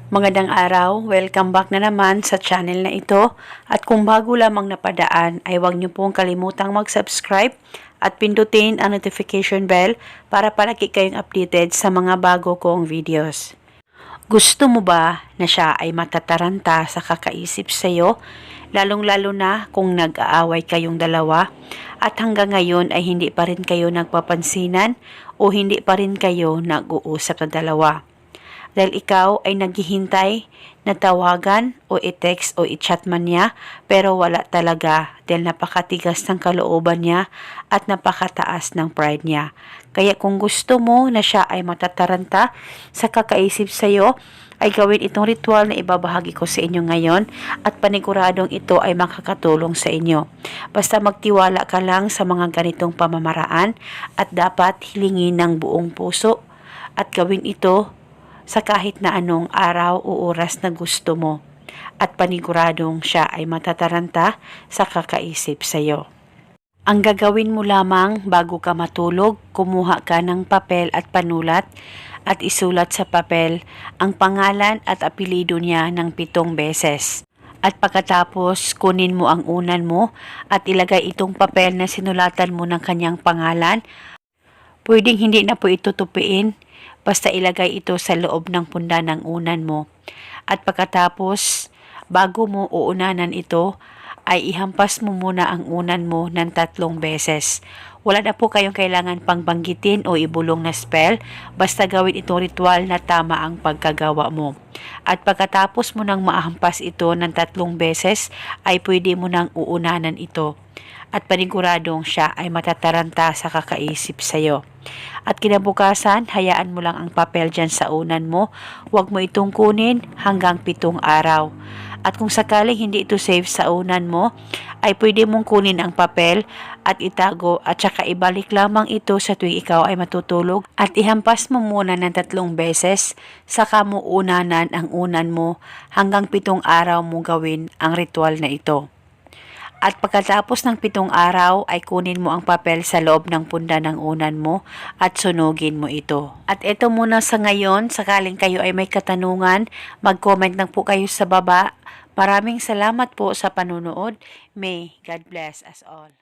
Magandang araw, welcome back na naman sa channel na ito at kung bago lamang napadaan ay huwag niyo pong kalimutang mag-subscribe at pindutin ang notification bell para palagi kayong updated sa mga bago kong videos. Gusto mo ba na siya ay matataranta sa kakaisip sa iyo, lalong-lalo na kung nag-aaway kayong dalawa at hanggang ngayon ay hindi pa rin kayo nagpapansinan o hindi pa rin kayo nag-uusap na dalawa? Dahil ikaw ay naghihintay na tawagan o i-text o i-chat man niya pero wala talaga dahil napakatigas ng kalooban niya at napakataas ng pride niya. Kaya kung gusto mo na siya ay matataranta sa kakaisip sa iyo, ay gawin itong ritual na ibabahagi ko sa inyo ngayon at paniguradong ito ay makakatulong sa inyo. Basta magtiwala ka lang sa mga ganitong pamamaraan at dapat hilingin ng buong puso at gawin ito sa kahit na anong araw o oras na gusto mo at paniguradong siya ay matataranta sa kakaisip sa iyo. Ang gagawin mo lamang bago ka matulog, kumuha ka ng papel at panulat at isulat sa papel ang pangalan at apelyido niya ng 7 beses. At pagkatapos, kunin mo ang unan mo at ilagay itong papel na sinulatan mo ng kanyang pangalan. Pwedeng hindi na po ito tupiin, basta ilagay ito sa loob ng punda ng unan mo. At pagkatapos, bago mo uunanan ito, ay ihampas mo muna ang unan mo ng 3 beses. Wala na po kayong kailangan pang banggitin o ibulong na spell, basta gawin itong ritual na tama ang pagkagawa mo. At pagkatapos mo nang mahampas ito ng 3 beses, ay pwede mo nang uunanan ito. At paniguradong siya ay matataranta sa kakaisip sa iyo. At kinabukasan, hayaan mo lang ang papel dyan sa unan mo. Huwag mo itong kunin hanggang 7 araw. At kung sakaling hindi ito safe sa unan mo, ay pwede mong kunin ang papel at itago at saka ibalik lamang ito sa tuwing ikaw ay matutulog at ihampas mo muna ng 3 beses, saka mo unanan ang unan mo hanggang 7 araw mo gawin ang ritual na ito. At pagkatapos ng 7 araw ay kunin mo ang papel sa loob ng punda ng unan mo at sunugin mo ito. At ito muna sa ngayon, sakaling kayo ay may katanungan, mag-comment lang po kayo sa baba. Maraming salamat po sa panunood. May God bless us all.